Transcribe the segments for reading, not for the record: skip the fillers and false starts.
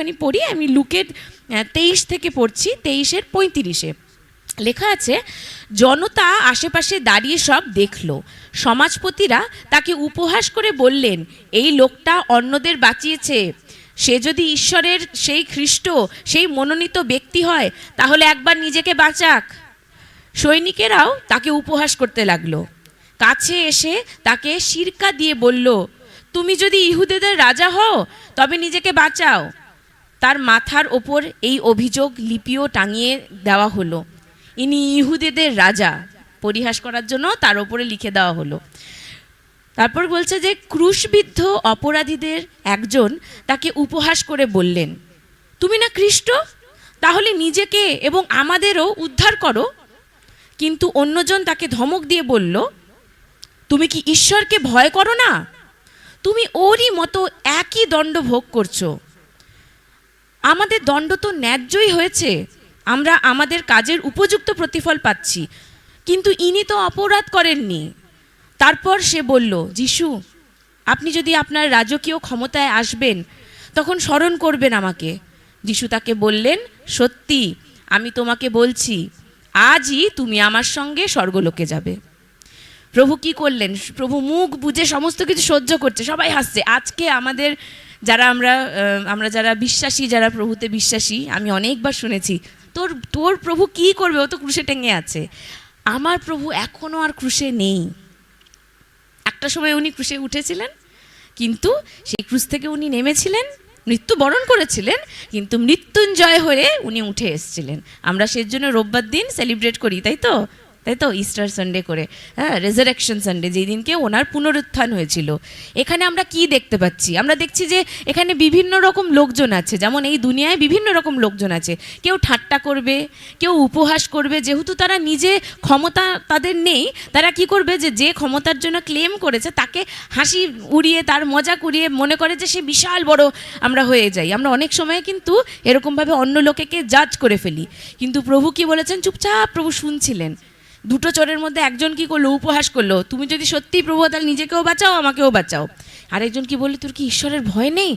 একটুখানি পড়ি, আমি লুকের 23 থেকে পড়ছি, 23-35 লেখা আছে, জনতা আশেপাশে দাঁড়িয়ে সব দেখল। সমাজপতিরা তাকে উপহাস করে বললেন, এই লোকটা অন্যদের বাঁচিয়েছে, সে যদি ঈশ্বরের সেই খ্রিস্ট, সেই মনোনীত ব্যক্তি হয়, তাহলে একবার নিজেকে বাঁচাক। সৈনিকেরাও তাকে উপহাস করতে লাগলো। কাছে এসে তাকে সিরকা দিয়ে বলল, তুমি যদি ইহুদিদের রাজা হও তবে নিজেকে বাঁচাও। তার মাথার ওপর এই অভিযোগ লিপিও টাঙিয়ে দেওয়া হলো, ইনি ইহুদিদের রাজা, পরিহাস করার জন্য তার ওপরে লিখে দেওয়া হলো। তারপর বলছে যে ক্রুশবিদ্ধ অপরাধীদের একজন তাকে উপহাস করে বললেন, তুমি না খ্রিস্ট, তাহলে নিজেকে এবং আমাদেরও উদ্ধার করো। কিন্তু অন্যজন তাকে ধমক দিয়ে বলল, তুমি কি ঈশ্বরকে ভয় করো না? তুমি ওরই মতো একই দণ্ড ভোগ করছো। আমাদের দণ্ড তো ন্যায্যই হয়েছে, আমরা আমাদের কাজের উপযুক্ত প্রতিফল পাচ্ছি, কিন্তু ইনি তো অপরাধ করেননি। তারপর সে বলল, যিশু, আপনি যদি আপনার রাজকীয় ক্ষমতায় আসবেন তখন স্মরণ করবেন আমাকে। যিশু তাকে বললেন, সত্যি আমি তোমাকে বলছি, আজই তুমি আমার সঙ্গে স্বর্গলোকে যাবে। প্রভু কি করলেন? প্রভু মুখ বুজে সমস্ত কিছু সহ্য করছে, সবাই হাসছে। আজকে আমাদের যারা আমরা যারা বিশ্বাসী, যারা প্রভুতে বিশ্বাসী, আমি অনেকবার শুনেছি, তোর প্রভু কি করবে, ও তো ক্রুশে টেঙে আছে। আমার প্রভু এখনও আর ক্রুশে নেই। একটা সময় উনি ক্রুশে উঠেছিলেন, কিন্তু সেই ক্রুশ থেকে উনি নেমেছিলেন, মৃত্যুবরণ করেছিলেন, কিন্তু মৃত্যুঞ্জয় হয়ে উনি উঠে এসেছিলেন। আমরা সেই জন্য রোববার দিন সেলিব্রেট করি, তাই তো ইস্টার সানডে করে, হ্যাঁ, রেজারেকশন সানডে, যেই দিনকে ওনার পুনরুত্থান হয়েছিল। এখানে আমরা কি দেখতে পাচ্ছি? আমরা দেখছি যে এখানে বিভিন্ন রকম লোকজন আছে, যেমন এই দুনিয়ায় বিভিন্ন রকম লোকজন আছে। কেউ ঠাট্টা করবে, কেউ উপহাস করবে, যেহেতু তারা নিজে ক্ষমতা তাদের নেই, তারা কি করবে, যে ক্ষমতার জন্য ক্লেম করেছে তাকে হাসি উড়িয়ে, তার মজা করিয়ে মনে করে যে সে বিশাল বড় আমরা হয়ে যাই। আমরা অনেক সময় কিন্তু এরকমভাবে অন্য লোকেকে জাজ করে ফেলি। কিন্তু প্রভু কি বলেছেন? চুপচাপ প্রভু শুনছিলেন। দুটো চোরের মধ্যে একজন কি করলো? উপহাস করলো, তুমি যদি সত্যিই প্রভু তাহলে নিজেকেও বাঁচাও, আমাকেও বাঁচাও। আরেকজন কি বললো, তোর কি ঈশ্বরের ভয় নেই,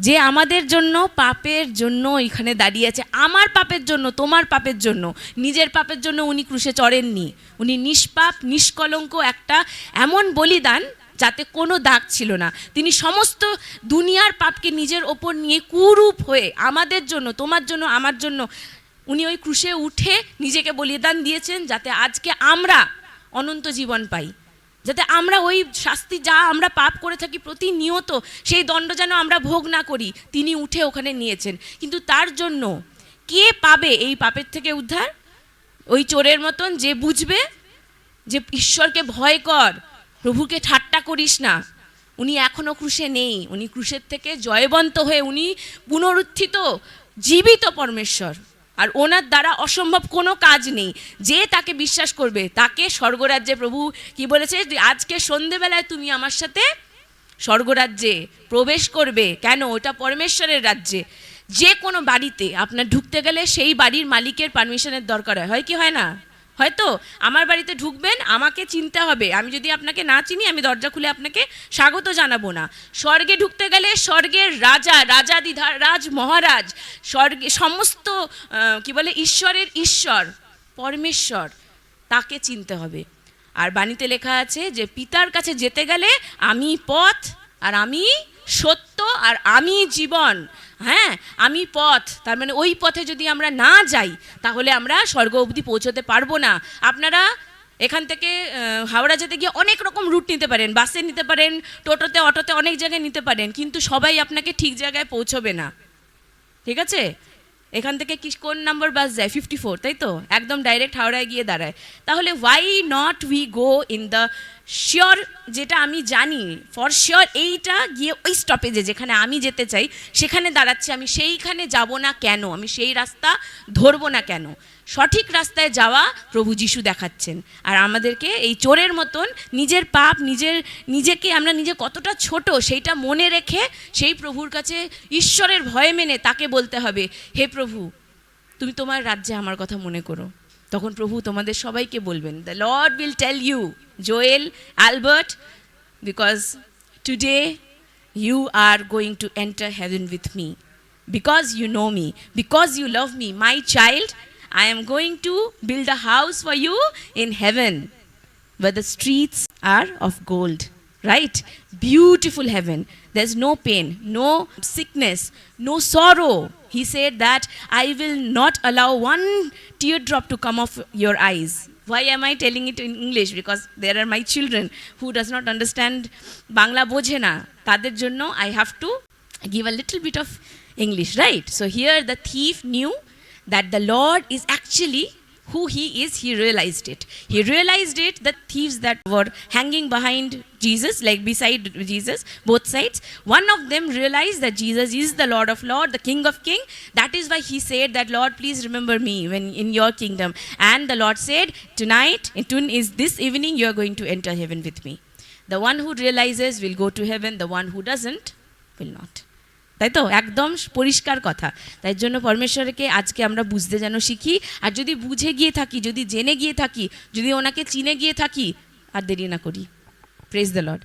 যে আমাদের জন্য পাপের জন্য এখানে দাঁড়িয়ে আছে, আমার পাপের জন্য, তোমার পাপের জন্য, নিজের পাপের জন্য উনি ক্রুশে চড়েননি। উনি নিষ্পাপ নিষ্কলঙ্ক একটা এমন বলিদান যাতে কোনো দাগ ছিল না। তিনি সমস্ত দুনিয়ার পাপকে নিজের ওপর নিয়ে কুরূপ হয়ে আমাদের জন্য, তোমার জন্য, আমার জন্য উনি ওই ক্রুশে উঠে নিজেকে বলিদান দিয়েছেন, যাতে আজকে আমরা অনন্ত জীবন পাই, যাতে আমরা ওই শাস্তি যা আমরা পাপ করে থাকি প্রতিনিয়ত, সেই দণ্ড যেন আমরা ভোগ না করি। তিনি উঠে ওখানে নিয়েছেন। কিন্তু তার জন্য কে পাবে এই পাপের থেকে উদ্ধার? ওই চোরের মতন যে বুঝবে যে ঈশ্বরকে ভয় কর, প্রভুকে ঠাট্টা করিস না। উনি এখনও ক্রুশে নেই, উনি ক্রুশের থেকে জয়বন্ত হয়ে উনি পুনরুত্থিত জীবিত পরমেশ্বর, আর ওনার দ্বারা অসম্ভব কোনো কাজ নেই। যে তাকে বিশ্বাস করবে তাকে স্বর্গরাজ্যে, প্রভু কি বলেছে, আজকে সন্ধেবেলায় তুমি আমার সাথে স্বর্গরাজ্যে প্রবেশ করবে। কেন? ওটা পরমেশ্বরের রাজ্যে। যে কোনো বাড়িতে আপনার ঢুকতে গেলে সেই বাড়ির মালিকের পারমিশনের দরকার হয় কি হয় না? হয়তো আমার বাড়িতে ঢুকবেন, আমাকে চিনতে হবে। আমি যদি আপনাকে না চিনি, আমি দরজা খুলে আপনাকে স্বাগত জানাবো না। স্বর্গে ঢুকতে গেলে স্বর্গের রাজা, রাজ মহারাজ, স্বর্গে সমস্ত কি বলে, ঈশ্বরের ঈশ্বর পরমেশ্বর, তাকে চিনতে হবে। আর বাণীতে লেখা আছে যে পিতার কাছে যেতে গেলে আমি পথ, আর আমি সত্য, আর আমি জীবন। হ্যাঁ, আমি পথ, তার মানে ওই পথে যদি আমরা না যাই তাহলে আমরা স্বর্গ অবধি পৌঁছতে পারবো না। আপনারা এখান থেকে হাওড়া যেতে গিয়ে অনেক রকম রুট নিতে পারেন, বাসে নিতে পারেন, টোটোতে, অটোতে, অনেক জায়গায় নিতে পারেন, কিন্তু সবাই আপনাকে ঠিক জায়গায় পৌঁছবে না। ঠিক আছে? এখান থেকে কোন নাম্বার বাস যায়? 54, তাই তো? একদম ডাইরেক্ট হাওড়ায় গিয়ে দাঁড়ায়। তাহলে why not we go in the sure, যেটা আমি জানি ফর শিওর, এইটা গিয়ে ওই স্টপেজে যেখানে আমি যেতে চাই সেখানে দাঁড়াচ্ছি, আমি সেইখানে যাব না কেন? আমি সেই রাস্তা ধরবো না কেন? সঠিক রাস্তায় যাওয়া প্রভু যিশু দেখাচ্ছেন। আর আমাদেরকে এই চোরের মতন নিজের পাপ, নিজেকে আমরা নিজে কতটা ছোট সেইটা মনে রেখে সেই প্রভুর কাছে ঈশ্বরের ভয় মেনে তাকে বলতে হবে, হে প্রভু, তুমি তোমার রাজ্যে আমার কথা মনে করো। তখন প্রভু তোমাদের সবাইকে বলবেন, the Lord will tell you, Joel, Albert, because today you are going to enter heaven with me. because you know me, because you love me, my child, I am going to build a house for you in heaven where the streets are of gold. Right? Beautiful heaven. There's no pain, no sickness, no sorrow. He said that I will not allow one teardrop to come off your eyes. Why am I telling it in English? Because there are my children who does not understand Bangla বোঝে না, তাদের জন্য I have to give a little bit of English, right? So here the thief knew that the Lord is actually who he is. He realized it. He realized it. The thieves that were hanging behind Jesus, like beside Jesus, both sides, one of them realized that Jesus is the Lord of Lords, the King of Kings. That is why he said that, Lord, please remember me when in your kingdom. And the Lord said, tonight, is this evening, you are going to enter heaven with me. The one who realizes will go to heaven. The one who doesn't will not. তাই তো একদম পরিষ্কার কথা। তাই জন্য পরমেশ্বরকে আজকে আমরা বুঝতে যেন শিখি, আর যদি বুঝে গিয়ে থাকি, যদি জেনে গিয়ে থাকি, যদি ওনাকে চিনে গিয়ে থাকি, আর দেরি না করি। Praise the Lord.